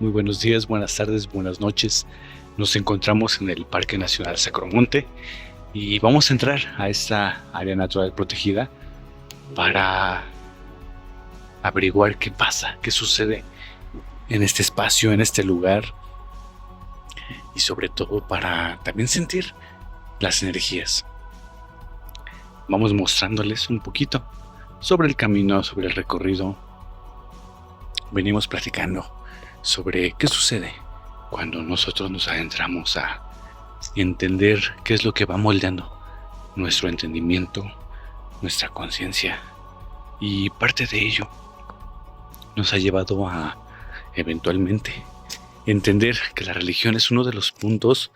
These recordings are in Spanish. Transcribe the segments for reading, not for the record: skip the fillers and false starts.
Muy buenos días, buenas tardes, buenas noches. Nos encontramos en el Parque Nacional Sacromonte y vamos a entrar a esta área natural protegida para averiguar qué pasa, qué sucede en este espacio, en este lugar y sobre todo para también sentir las energías. Vamos mostrándoles un poquito sobre el camino, sobre el recorrido. Venimos platicando sobre qué sucede cuando nosotros nos adentramos a entender qué es lo que va moldeando nuestro entendimiento, nuestra conciencia, y parte de ello nos ha llevado a eventualmente entender que la religión es uno de los puntos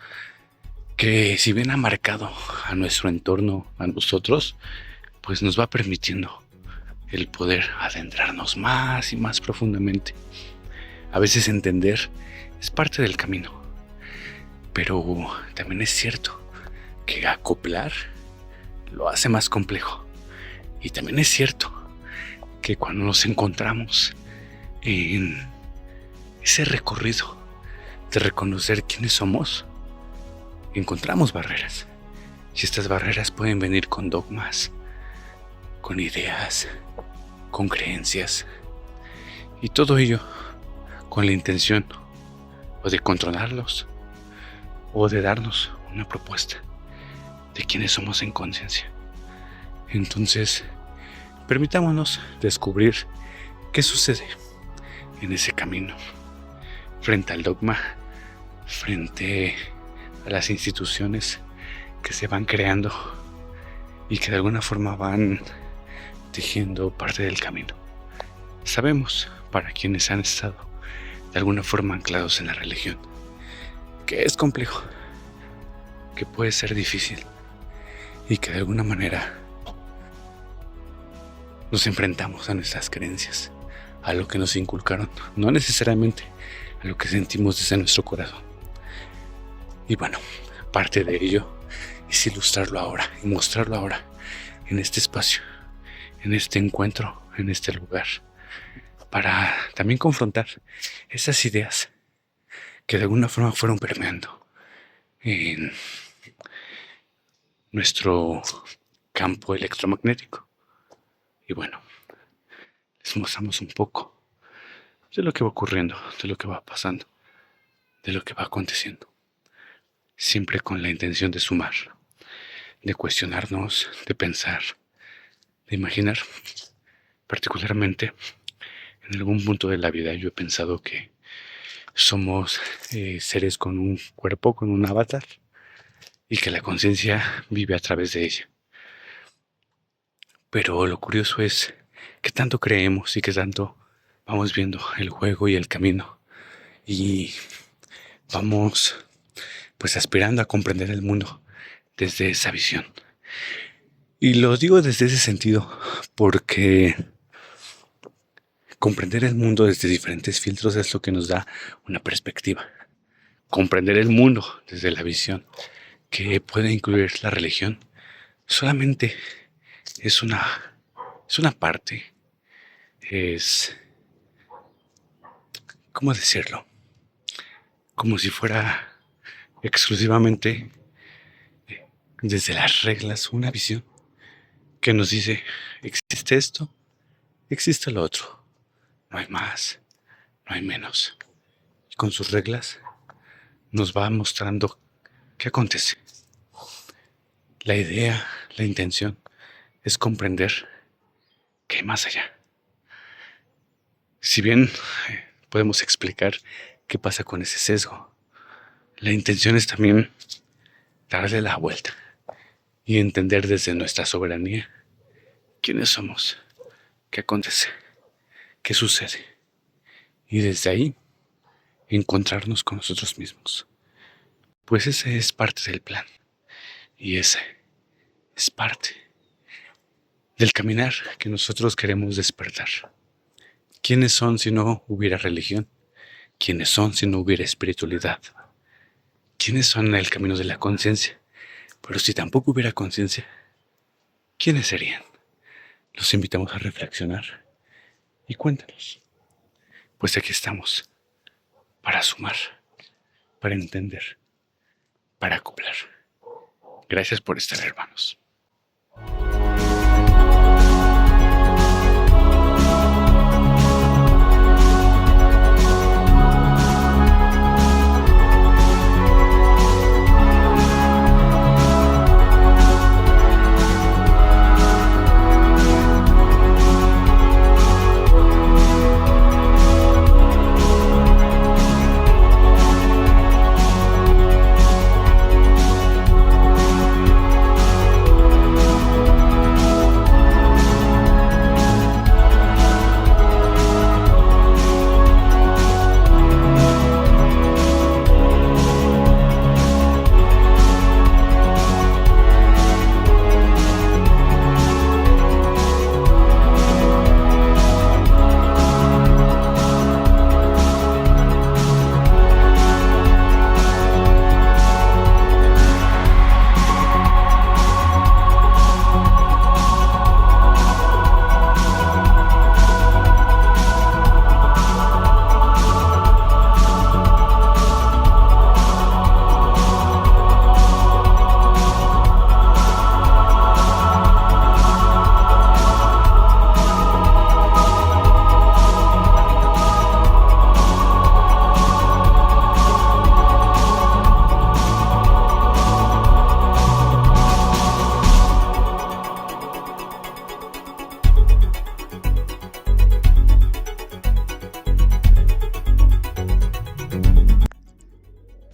que, si bien ha marcado a nuestro entorno, a nosotros, pues nos va permitiendo el poder adentrarnos más y más profundamente. A veces entender es parte del camino, pero también es cierto que acoplar lo hace más complejo. Y también es cierto que cuando nos encontramos en ese recorrido de reconocer quiénes somos, encontramos barreras. Y estas barreras pueden venir con dogmas, con ideas, con creencias. Y todo ello con la intención o de controlarlos o de darnos una propuesta de quiénes somos en conciencia. Entonces, permitámonos descubrir qué sucede en ese camino, frente al dogma, frente a las instituciones que se van creando y que de alguna forma van tejiendo parte del camino. Sabemos, para quienes han estado de alguna forma anclados en la religión, que es complejo, que puede ser difícil y que de alguna manera nos enfrentamos a nuestras creencias, a lo que nos inculcaron, no necesariamente a lo que sentimos desde nuestro corazón. Y bueno, parte de ello es ilustrarlo ahora y mostrarlo ahora en este espacio, en este encuentro, en este lugar, para también confrontar esas ideas que de alguna forma fueron permeando en nuestro campo electromagnético. Y bueno, les mostramos un poco de lo que va ocurriendo, de lo que va pasando, de lo que va aconteciendo. Siempre con la intención de sumar, de cuestionarnos, de pensar, de imaginar. Particularmente, en algún punto de la vida yo he pensado que somos seres con un cuerpo, con un avatar, y que la conciencia vive a través de ella. Pero lo curioso es que tanto creemos y que tanto vamos viendo el juego y el camino, y vamos pues aspirando a comprender el mundo desde esa visión. Y lo digo desde ese sentido porque comprender el mundo desde diferentes filtros es lo que nos da una perspectiva. Comprender el mundo desde la visión que puede incluir la religión solamente es una parte, es, ¿cómo decirlo? Como si fuera exclusivamente desde las reglas una visión que nos dice, existe esto, existe lo otro, no hay más, no hay menos. Y con sus reglas nos va mostrando qué acontece. La idea, la intención es comprender qué hay más allá. Si bien podemos explicar qué pasa con ese sesgo, la intención es también darle la vuelta y entender desde nuestra soberanía quiénes somos, qué acontece, qué sucede, y desde ahí encontrarnos con nosotros mismos. Pues ese es parte del plan, y ese es parte del caminar que nosotros queremos despertar. ¿Quiénes son si no hubiera religión? ¿Quiénes son si no hubiera espiritualidad? ¿Quiénes son en el camino de la conciencia? Pero si tampoco hubiera conciencia, ¿quiénes serían? Los invitamos a reflexionar y cuéntanos. Pues aquí estamos, para sumar, para entender, para acoplar. Gracias por estar, hermanos.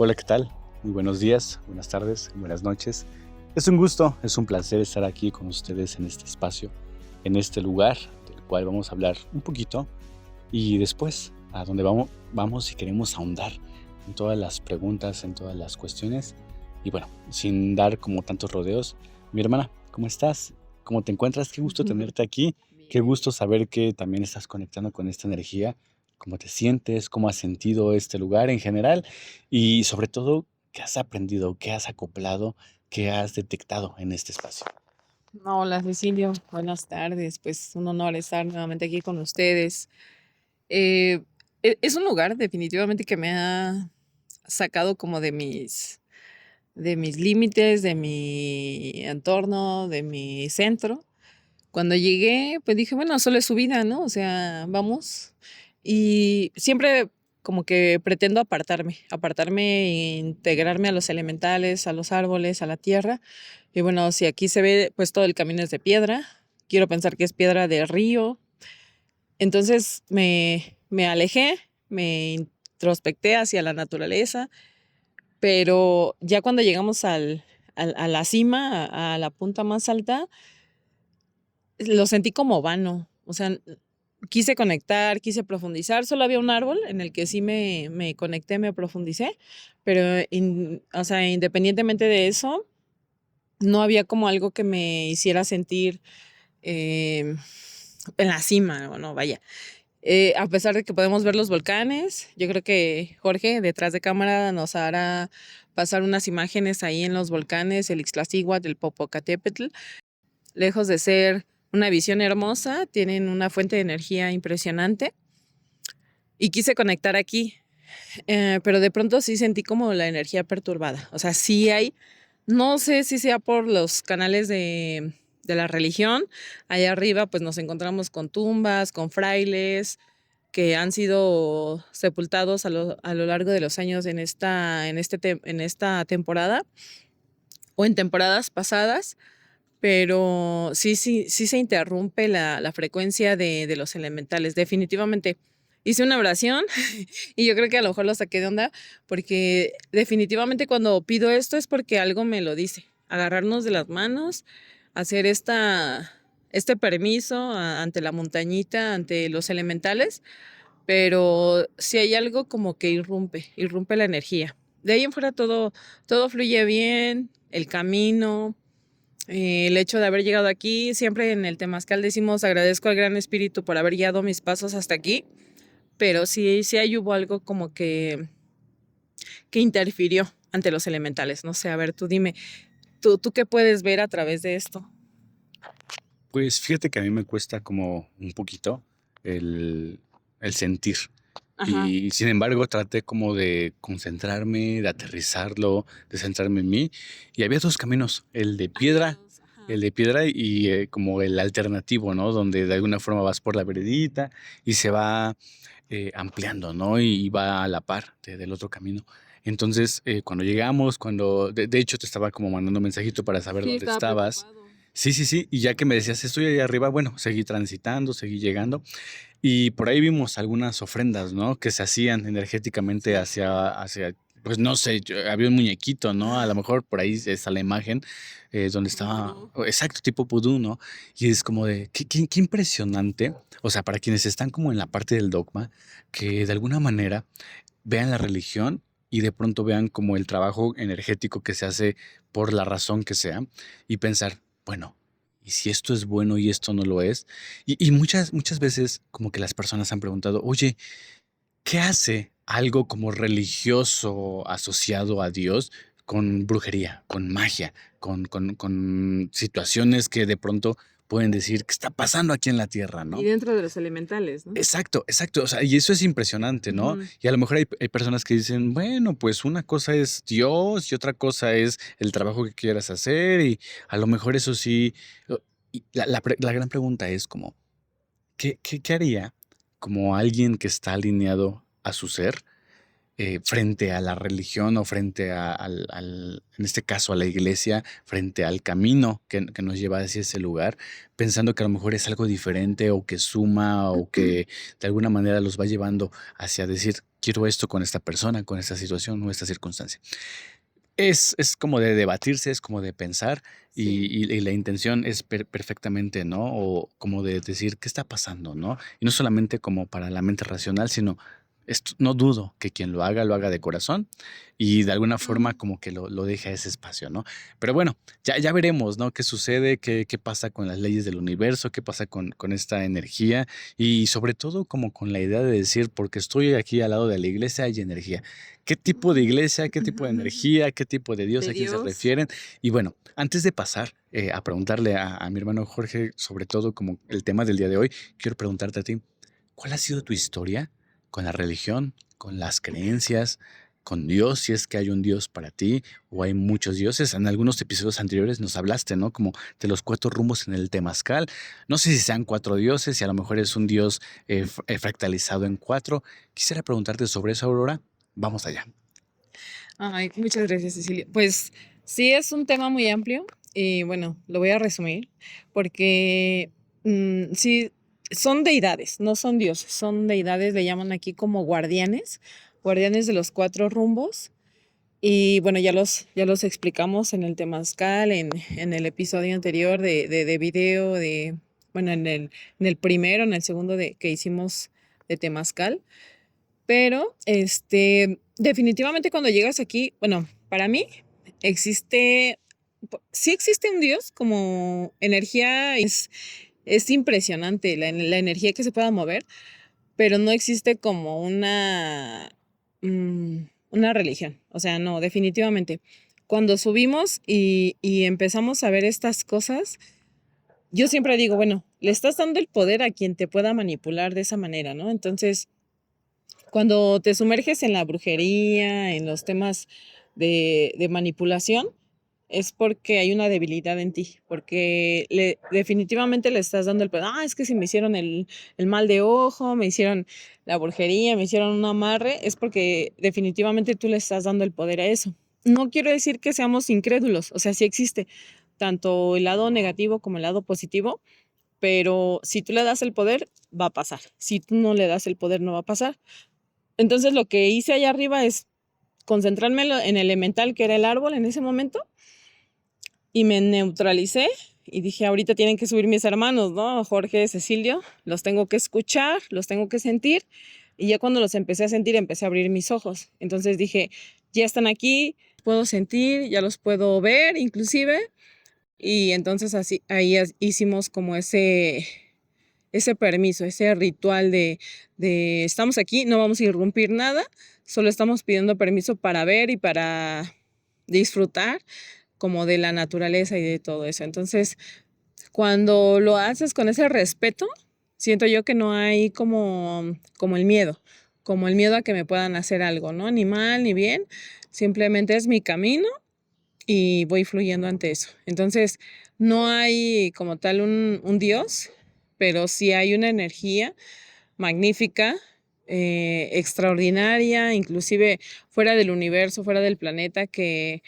Hola, ¿qué tal? Muy buenos días, buenas tardes, buenas noches. Es un gusto, es un placer estar aquí con ustedes en este espacio, en este lugar del cual vamos a hablar un poquito y después a donde vamos y queremos ahondar en todas las preguntas, en todas las cuestiones y bueno, sin dar como tantos rodeos. Mi hermana, ¿cómo estás? ¿Cómo te encuentras? Qué gusto tenerte aquí, qué gusto saber que también estás conectando con esta energía. ¿Cómo te sientes? ¿Cómo has sentido este lugar en general? Y sobre todo, ¿qué has aprendido? ¿Qué has acoplado? ¿Qué has detectado en este espacio? Hola Cecilio, buenas tardes. Pues un honor estar nuevamente aquí con ustedes. Eh, es un lugar definitivamente que me ha sacado como de mis límites, de mi entorno, de mi centro. Cuando llegué, pues dije, bueno, solo es subida, ¿no? O sea, vamos. Y siempre como que pretendo apartarme e integrarme a los elementales, a los árboles, a la tierra. Y bueno, si aquí se ve, pues todo el camino es de piedra. Quiero pensar que es piedra de río. Entonces me alejé, me introspecté hacia la naturaleza, pero ya cuando llegamos a la cima, a la punta más alta, lo sentí como vano. O sea, quise conectar, quise profundizar. Solo había un árbol en el que sí me conecté, me profundicé, pero o sea, independientemente de eso, no había como algo que me hiciera sentir em, en la cima, bueno, vaya. A pesar de que podemos ver los volcanes, yo creo que Jorge, detrás de cámara, nos hará pasar unas imágenes ahí en los volcanes, el Ixtlaxíhuatl, el Popocatépetl. Lejos de ser una visión hermosa, tienen una fuente de energía impresionante. Y quise conectar aquí, pero de pronto sí sentí como la energía perturbada. O sea, sí hay, no sé si sea por los canales de la religión. Allá arriba pues nos encontramos con tumbas, con frailes que han sido sepultados a lo largo de los años en esta temporada o en temporadas pasadas, pero sí se interrumpe la frecuencia de los elementales. Definitivamente hice una oración y yo creo que a lo mejor lo saqué de onda, porque definitivamente cuando pido esto es porque algo me lo dice. Agarrarnos de las manos, hacer este permiso ante la montañita, ante los elementales, pero si hay algo como que irrumpe la energía. De ahí en fuera todo fluye bien, el camino, el hecho de haber llegado aquí. Siempre en el Temazcal decimos agradezco al Gran Espíritu por haber guiado mis pasos hasta aquí, pero sí ahí hubo algo como que interfirió ante los elementales. No sé, a ver, tú dime, ¿tú qué puedes ver a través de esto? Pues fíjate que a mí me cuesta como un poquito el sentir. Ajá. Y sin embargo traté como de concentrarme, de aterrizarlo, de centrarme en mí. Y había dos caminos, Hay dos, el ajá. de piedra y como el alternativo, ¿no? Donde de alguna forma vas por la veredita y se va ampliando, ¿no? Y va a la par del otro camino. Entonces, cuando llegamos, de hecho te estaba como mandando un mensajito para saber Sí, dónde estaba estabas. preocupado. Sí, sí, sí, y ya que me decías estoy ahí arriba, bueno, seguí transitando, seguí llegando y por ahí vimos algunas ofrendas, ¿no? Que se hacían energéticamente Sí. pues no sé, había un muñequito, ¿no? A lo mejor por ahí está la imagen donde Como estaba, vudú. exacto, tipo vudú, ¿no? Y es como de, qué impresionante, o sea, para quienes están como en la parte del dogma, que de alguna manera vean la religión y de pronto vean como el trabajo energético que se hace por la razón que sea y pensar, bueno, ¿y si esto es bueno y esto no lo es? Y muchas veces como que las personas han preguntado, oye, ¿qué hace algo como religioso asociado a Dios con brujería, con magia, con situaciones que de pronto pueden decir, ¿qué está pasando aquí en la Tierra, Y no? dentro de los elementales, ¿no? Exacto, exacto. O sea, y eso es impresionante, ¿no? Ujú. Y a lo mejor hay personas que dicen, bueno, pues una cosa es Dios y otra cosa es el trabajo que quieras hacer y a lo mejor eso sí. Y la gran pregunta es como, ¿qué haría como alguien que está alineado a su ser frente a la religión o frente en este caso, a la iglesia, frente al camino que nos lleva hacia ese lugar, pensando que a lo mejor es algo diferente o que suma o que de alguna manera los va llevando hacia decir, quiero esto con esta persona, con esta situación o esta circunstancia? Es como de debatirse, es como de pensar Sí. y la intención es perfectamente, ¿no? O como de decir, ¿qué está pasando, no? Y no solamente como para la mente racional, sino no dudo que quien lo haga de corazón y de alguna forma Mm. como que lo deje a ese espacio, ¿no? Pero bueno, ya veremos, ¿no? ¿Qué sucede? ¿Qué pasa con las leyes del universo? ¿Qué pasa con esta energía? Y sobre todo como con la idea de decir, porque estoy aquí al lado de la iglesia, hay energía. ¿Qué tipo de iglesia, qué tipo de energía, qué tipo de Dios, De a quién se Dios. refieren? Y bueno, antes de pasar a preguntarle a mi hermano Jorge sobre todo como el tema del día de hoy, quiero preguntarte a ti, ¿cuál ha sido tu historia con la religión, con las creencias, con Dios, si es que hay un Dios para ti o hay muchos dioses? En algunos episodios anteriores nos hablaste, ¿no? Como de los cuatro rumbos en el temazcal. No sé si sean cuatro dioses, si a lo mejor es un Dios fractalizado en cuatro. Quisiera preguntarte sobre eso, Aurora. Vamos allá. Ay, muchas gracias, Cecilia. Pues sí, es un tema muy amplio y bueno, lo voy a resumir porque sí, son deidades, no son dioses, son deidades, le llaman aquí como guardianes, guardianes de los cuatro rumbos. Y bueno, ya los explicamos en el Temazcal, en el episodio anterior de video, bueno, en el primero, en el segundo que hicimos de Temazcal. Pero, definitivamente cuando llegas aquí, bueno, para mí existe, sí existe un Dios como energía, es impresionante la energía que se pueda mover, pero no existe como una religión. O sea, no, definitivamente. Cuando subimos y empezamos a ver estas cosas, yo siempre digo, bueno, le estás dando el poder a quien te pueda manipular de esa manera, ¿no? Entonces, cuando te sumerges en la brujería, en los temas de manipulación, es porque hay una debilidad en ti, porque definitivamente le estás dando el poder. Ah, es que si me hicieron el mal de ojo, me hicieron la brujería, me hicieron un amarre, es porque definitivamente tú le estás dando el poder a eso. No quiero decir que seamos incrédulos, o sea, sí existe tanto el lado negativo como el lado positivo, pero si tú le das el poder, va a pasar. Si tú no le das el poder, no va a pasar. Entonces lo que hice allá arriba es concentrarme en el elemental que era el árbol en ese momento y me neutralicé y dije, ahorita tienen que subir mis hermanos, ¿no? Jorge, Cecilio, los tengo que escuchar, los tengo que sentir. Y ya cuando los empecé a sentir, empecé a abrir mis ojos. Entonces dije, ya están aquí, puedo sentir, ya los puedo ver inclusive. Y entonces así, ahí hicimos como ese permiso, ese ritual de estamos aquí, no vamos a irrumpir nada, solo estamos pidiendo permiso para ver y para disfrutar como de la naturaleza y de todo eso. Entonces, cuando lo haces con ese respeto, siento yo que no hay como el miedo. como el miedo a que me puedan hacer algo, ¿no? Ni mal ni bien, simplemente es mi camino y voy fluyendo ante eso. Entonces, no hay como tal un Dios, pero sí hay una energía magnífica, extraordinaria, inclusive fuera del universo, fuera del planeta, que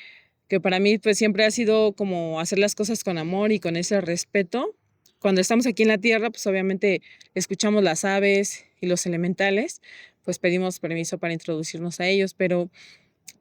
para mí pues siempre ha sido como hacer las cosas con amor y con ese respeto. Cuando estamos aquí en la Tierra, pues obviamente escuchamos las aves y los elementales, pues pedimos permiso para introducirnos a ellos, pero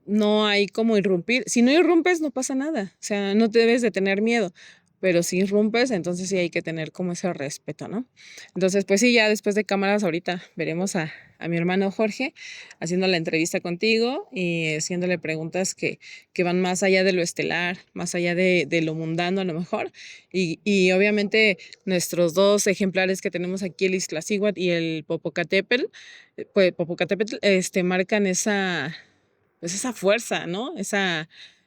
no hay como irrumpir. Si no irrumpes, no pasa nada. O sea, no te debes de tener miedo. Pero si irrumpes, entonces sí hay que tener como ese respeto, ¿no? Entonces, pues sí, ya después de cámaras, ahorita veremos a mi hermano Jorge haciendo la entrevista contigo y haciéndole preguntas que van más allá de lo estelar, más allá de lo mundano a lo mejor. Y obviamente nuestros dos ejemplares que tenemos aquí, el Iztaccíhuatl y el Popocatépetl, pues Popocatépetl, marcan esa pues esa fuerza, ¿no?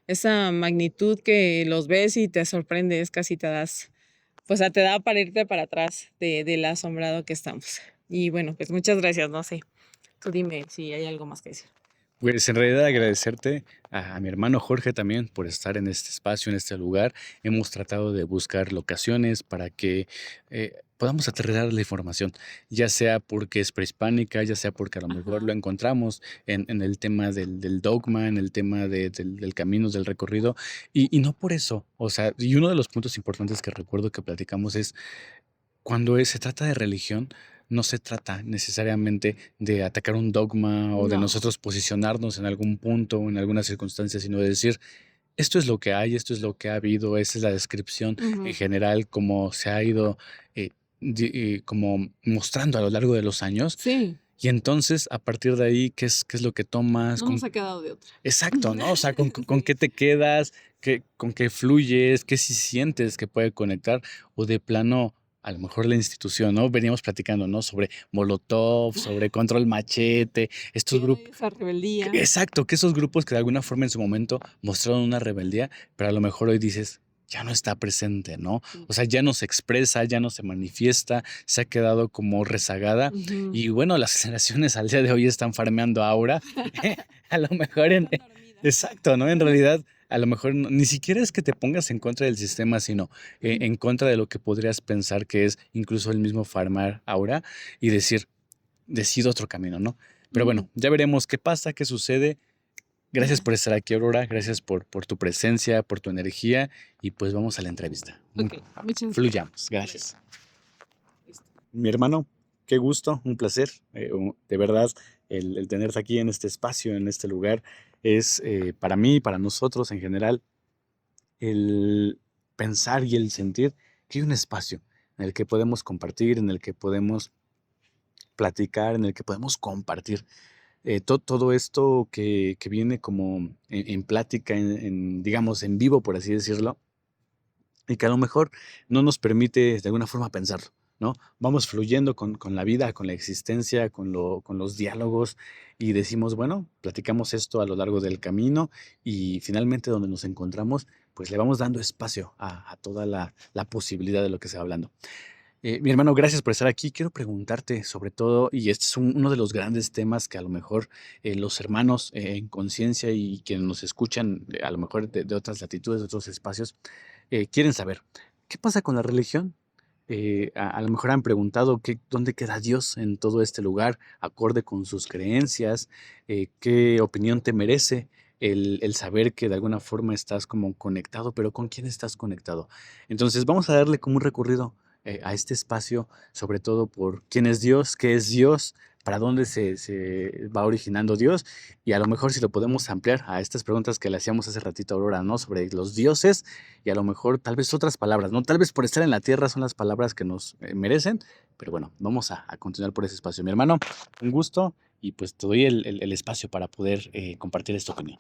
Esa magnitud que los ves y te sorprendes, casi te das, pues te da para irte para atrás del asombrado que estamos. Y bueno, pues muchas gracias, no sé. Tú dime si hay algo más que decir. Pues en realidad agradecerte a mi hermano Jorge también por estar en este espacio, en este lugar. Hemos tratado de buscar locaciones para que podamos aterrizar la información, ya sea porque es prehispánica, ya sea porque a lo mejor lo Ajá. encontramos en el tema del dogma, en el tema del camino, del recorrido, y no por eso. O sea, y uno de los puntos importantes que recuerdo que platicamos es cuando se trata de religión, no se trata necesariamente de atacar un dogma o de No. nosotros posicionarnos en algún punto o en alguna circunstancia, sino de decir, esto es lo que hay, esto es lo que ha habido, esa es la descripción en Ujú. general, como se ha ido eh, como mostrando a lo largo de los años. Sí, Y entonces, a partir de ahí, ¿qué es lo que tomas? no nos ha quedado de otra. Exacto, ¿no? O sea, con Sí. qué te quedas, con qué fluyes, qué si sientes que puede conectar, o de plano, a lo mejor la institución, ¿no? Veníamos platicando, ¿no? Sobre Molotov, sobre Control Machete, estos Que hay grupos. esa rebeldía. Exacto, que esos grupos que de alguna forma en su momento mostraron una rebeldía, pero a lo mejor hoy dices, ya no está presente, ¿no? Sí. O sea, ya no se expresa, ya no se manifiesta, se ha quedado como rezagada. Ujú. Y bueno, las generaciones al día de hoy están farmeando ahora. A lo mejor en... Están dormidas. Exacto, ¿no? En realidad, a lo mejor ni siquiera es que te pongas en contra del sistema, sino en contra de lo que podrías pensar que es incluso el mismo farmar ahora y decir, decido otro camino, ¿no? Pero Ujú. bueno, ya veremos qué pasa, qué sucede. Gracias por estar aquí, Aurora. Gracias por tu presencia, por tu energía. Y pues vamos a la entrevista. Ok, muchas gracias. Fluyamos. Gracias. Listo. Mi hermano, qué gusto, un placer. De verdad, el tenerte aquí en este espacio, en este lugar, es para mí, para nosotros en general, el pensar y el sentir que hay un espacio en el que podemos compartir, en el que podemos platicar, en el que podemos compartir. Todo esto que viene como en plática, digamos, en vivo, por así decirlo, y que a lo mejor no nos permite de alguna forma pensarlo, ¿no? Vamos fluyendo con la vida, con la existencia, con los diálogos y decimos, bueno, platicamos esto a lo largo del camino y finalmente donde nos encontramos, pues le vamos dando espacio a toda la posibilidad de lo que se va hablando. Mi hermano, gracias por estar aquí. Quiero preguntarte sobre todo, y este es uno de los grandes temas que a lo mejor los hermanos en conciencia y quienes nos escuchan, a lo mejor de otras latitudes, de otros espacios, quieren saber, ¿qué pasa con la religión? A lo mejor han preguntado dónde queda Dios en todo este lugar, acorde con sus creencias, qué opinión te merece el saber que de alguna forma estás como conectado, pero ¿con quién estás conectado? Entonces vamos a darle como un recorrido a este espacio, sobre todo por quién es Dios, qué es Dios, para dónde se va originando Dios, y a lo mejor si lo podemos ampliar a estas preguntas que le hacíamos hace ratito a Aurora, ¿no? Sobre los dioses y a lo mejor tal vez otras palabras, ¿no? Tal vez por estar en la tierra son las palabras que nos merecen, pero bueno, vamos a continuar por ese espacio. Mi hermano, un gusto y pues te doy el espacio para poder compartir esta opinión.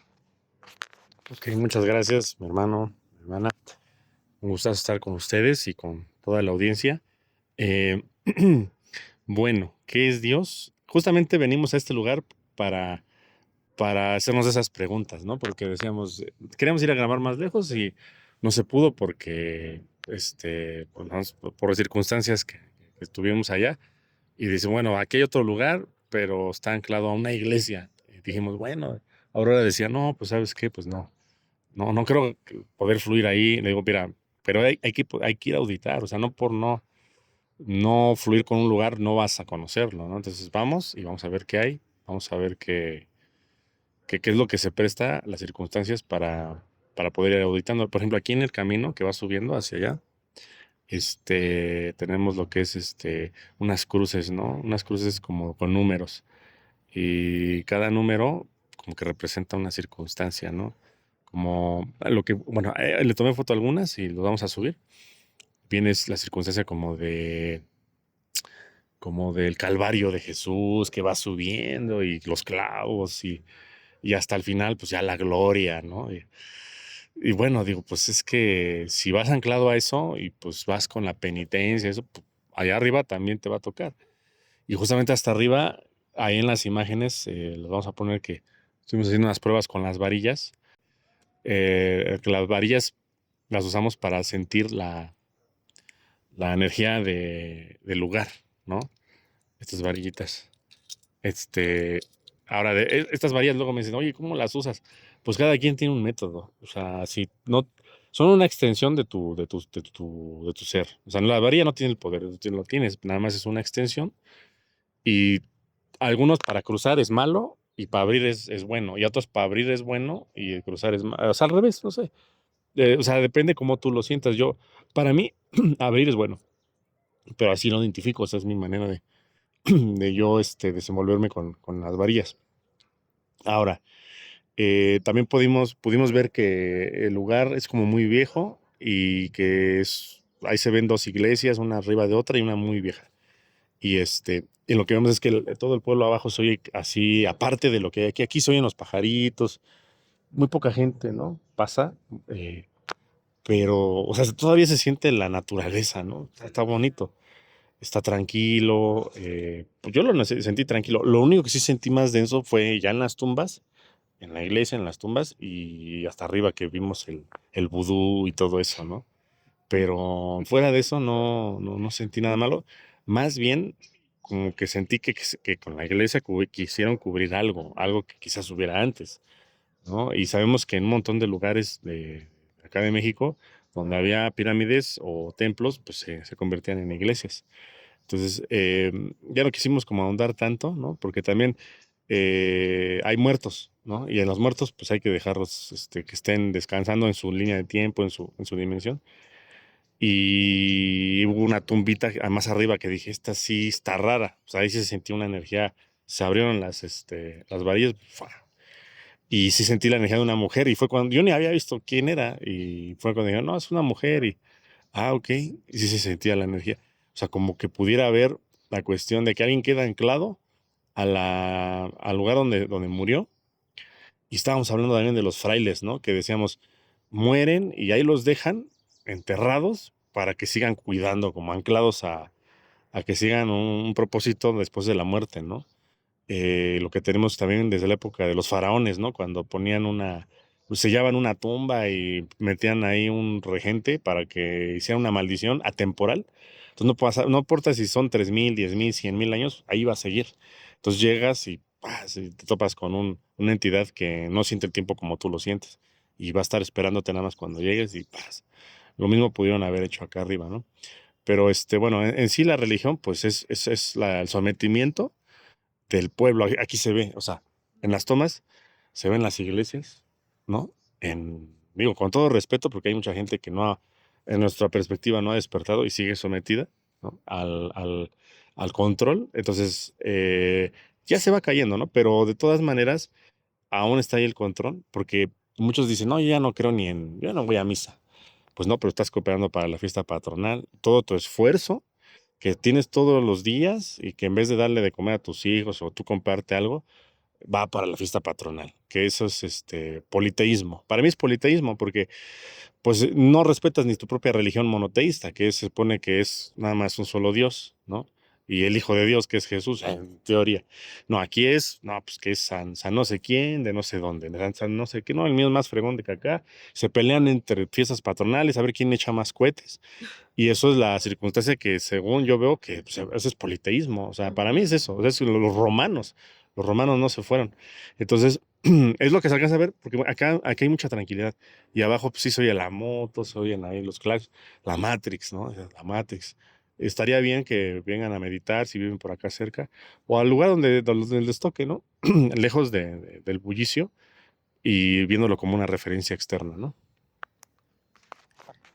Ok, muchas gracias, mi hermano, mi hermana. Un gusto estar con ustedes y con toda la audiencia. Eh, bueno, ¿qué es Dios? Justamente venimos a este lugar para, para hacernos esas preguntas, ¿no? Porque decíamos, queríamos ir a grabar más lejos y no se pudo porque, pues, por circunstancias que estuvimos allá. Y dice, bueno, aquí hay otro lugar, pero está anclado a una iglesia. Y dijimos, bueno, Aurora decía, no, pues ¿sabes qué? Pues no creo poder fluir ahí. Le digo, mira, pero hay que ir a auditar, o sea, no por no fluir con un lugar no vas a conocerlo, ¿no? Entonces vamos y vamos a ver qué hay, vamos a ver qué es lo que se presta, las circunstancias para poder ir auditando. Por ejemplo, aquí en el camino que va subiendo hacia allá, tenemos lo que es unas cruces, ¿no? Unas cruces como con números. Y cada número como que representa una circunstancia, ¿no? Como lo que, bueno, le tomé foto a algunas y lo vamos a subir. Viene la circunstancia como del Calvario de Jesús que va subiendo y los clavos y hasta el final, pues ya la gloria, ¿no? Y bueno, digo, pues es que si vas anclado a eso y pues vas con la penitencia, eso, pues, allá arriba también te va a tocar. Y justamente hasta arriba, ahí en las imágenes, los vamos a poner que estuvimos haciendo unas pruebas con las varillas, que las varillas las usamos para sentir la energía del lugar, ¿no? Estas varillitas. Este, ahora, estas varillas luego me dicen, oye, ¿cómo las usas? Pues cada quien tiene un método. O sea, si no, son una extensión de tu ser. O sea, la varilla no tiene el poder, tú lo tienes, nada más es una extensión. Y algunos para cruzar es malo y para abrir es bueno. Y otros para abrir es bueno y cruzar es malo. O sea, al revés, no sé. O sea, depende cómo tú lo sientas. Para mí, abrir es bueno, pero así lo identifico. Esa es mi manera de yo desenvolverme con las varillas. Ahora, también pudimos ver que el lugar es como muy viejo y que ahí se ven dos iglesias, una arriba de otra y una muy vieja. Y lo que vemos es que todo el pueblo abajo se oye así, aparte de lo que hay aquí se oyen los pajaritos, muy poca gente, ¿no? Pasa, pero, o sea, todavía se siente la naturaleza, ¿no? Está bonito, está tranquilo, pues yo sentí tranquilo. Lo único que sí sentí más denso fue ya en las tumbas, en la iglesia, en las tumbas y hasta arriba que vimos el vudú y todo eso, ¿no? Pero fuera de eso no sentí nada malo. Más bien, como que sentí que con la iglesia quisieron cubrir algo que quizás hubiera antes, ¿no? Y sabemos que en un montón de lugares de acá de México, donde había pirámides o templos, pues se convertían en iglesias. Entonces, ya no quisimos como ahondar tanto, ¿no? Porque también hay muertos, ¿no? Y en los muertos, pues hay que dejarlos que estén descansando en su línea de tiempo, en su dimensión. Y hubo una tumbita más arriba que dije, esta sí está rara. O sea, ahí sí se sentía una energía. Se abrieron las varillas. ¡Fua! Y sí sentí la energía de una mujer. Y fue cuando yo ni había visto quién era. Y fue cuando dijeron, no, es una mujer. Ok. Y sí se sentía la energía. O sea, como que pudiera haber la cuestión de que alguien queda anclado al lugar donde murió. Y estábamos hablando también de los frailes, ¿no? Que decíamos, mueren y ahí los dejan enterrados para que sigan cuidando, como anclados a que sigan un propósito después de la muerte, ¿no? Lo que tenemos también desde la época de los faraones, ¿no? Cuando pues, sellaban una tumba y metían ahí un regente para que hiciera una maldición atemporal. Entonces no importa si son 3,000, 10,000, 100,000 años, ahí va a seguir. Entonces llegas y te topas con una entidad que no siente el tiempo como tú lo sientes y va a estar esperándote nada más cuando llegues y ¡paz! Lo mismo pudieron haber hecho acá arriba, ¿no? Pero bueno, en sí la religión, pues es el sometimiento del pueblo. Aquí se ve, o sea, en las tomas se ven las iglesias, ¿no? Digo, con todo respeto, porque hay mucha gente que en nuestra perspectiva, no ha despertado y sigue sometida, ¿no? al control. Entonces, ya se va cayendo, ¿no? Pero de todas maneras, aún está ahí el control, porque muchos dicen, no, yo ya no creo yo no voy a misa. Pues no, pero estás cooperando para la fiesta patronal. Todo tu esfuerzo que tienes todos los días y que en vez de darle de comer a tus hijos o tú comprarte algo, va para la fiesta patronal, que eso es politeísmo. Para mí es politeísmo porque pues no respetas ni tu propia religión monoteísta, que se supone que es nada más un solo Dios, ¿no? y el Hijo de Dios, que es Jesús, en teoría. No, aquí es, no, pues que es San no sé quién, de no sé dónde, de San no sé qué, no, el mío es más fregón de que acá. Se pelean entre fiestas patronales a ver quién echa más cohetes. Y eso es la circunstancia que, según yo veo, que pues, eso es politeísmo. O sea, para mí es eso. O sea, es los romanos no se fueron. Entonces, es lo que se alcanza a ver, porque acá hay mucha tranquilidad. Y abajo, pues sí se oye la moto, se oyen ahí los claxons, la Matrix, ¿no? La Matrix. Estaría bien que vengan a meditar si viven por acá cerca, o al lugar donde les toque, ¿no? Lejos del bullicio y viéndolo como una referencia externa, ¿no?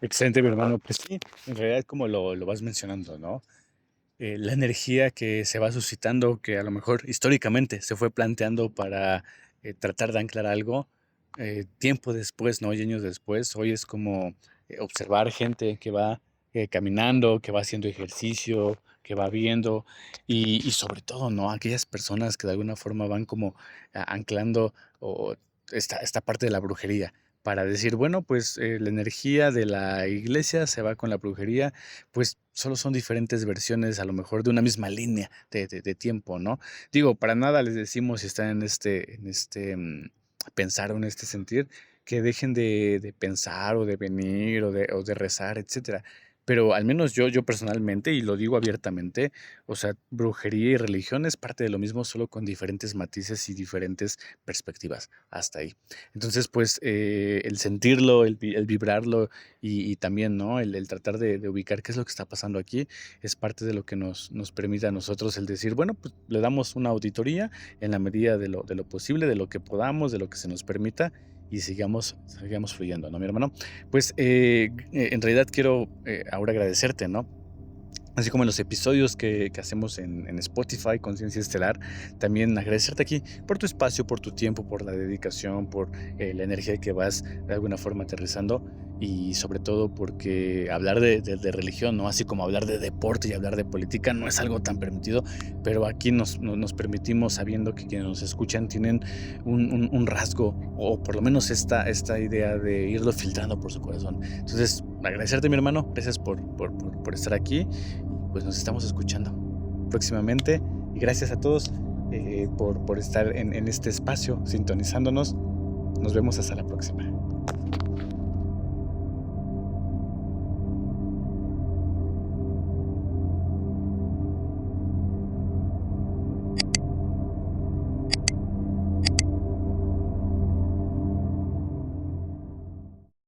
Excelente, mi hermano. Pues sí, en realidad como lo vas mencionando, ¿no? La energía que se va suscitando, que a lo mejor históricamente se fue planteando para tratar de anclar algo, tiempo después, ¿no? Y años después, hoy es como observar gente que va caminando, que va haciendo ejercicio, que va viendo, y sobre todo, ¿no? Aquellas personas que de alguna forma van como anclando o esta parte de la brujería. Para decir, bueno, pues la energía de la iglesia se va con la brujería, pues solo son diferentes versiones a lo mejor de una misma línea de tiempo, ¿no? Digo, para nada les decimos si están en este pensar o en este sentir, que dejen de pensar o de venir o de rezar, etcétera. Pero al menos yo personalmente, y lo digo abiertamente, o sea, brujería y religión es parte de lo mismo, solo con diferentes matices y diferentes perspectivas. Hasta ahí. Entonces, pues, el sentirlo, el vibrarlo y también, ¿no? El tratar de ubicar qué es lo que está pasando aquí, es parte de lo que nos permite a nosotros el decir, bueno, pues le damos una auditoría en la medida de lo posible, de lo que podamos, de lo que se nos permita y sigamos fluyendo, ¿no, mi hermano? Pues, en realidad quiero ahora agradecerte, ¿no? Así como en los episodios que hacemos en Spotify, Conciencia Estelar, también agradecerte aquí por tu espacio, por tu tiempo, por la dedicación, por la energía que vas de alguna forma aterrizando y sobre todo porque hablar de religión, ¿no? Así como hablar de deporte y hablar de política no es algo tan permitido, pero aquí nos permitimos sabiendo que quienes nos escuchan tienen un rasgo o por lo menos esta idea de irlo filtrando por su corazón. Entonces, agradecerte, mi hermano, gracias por estar aquí. Pues nos estamos escuchando próximamente y gracias a todos por estar en este espacio sintonizándonos. Nos vemos hasta la próxima.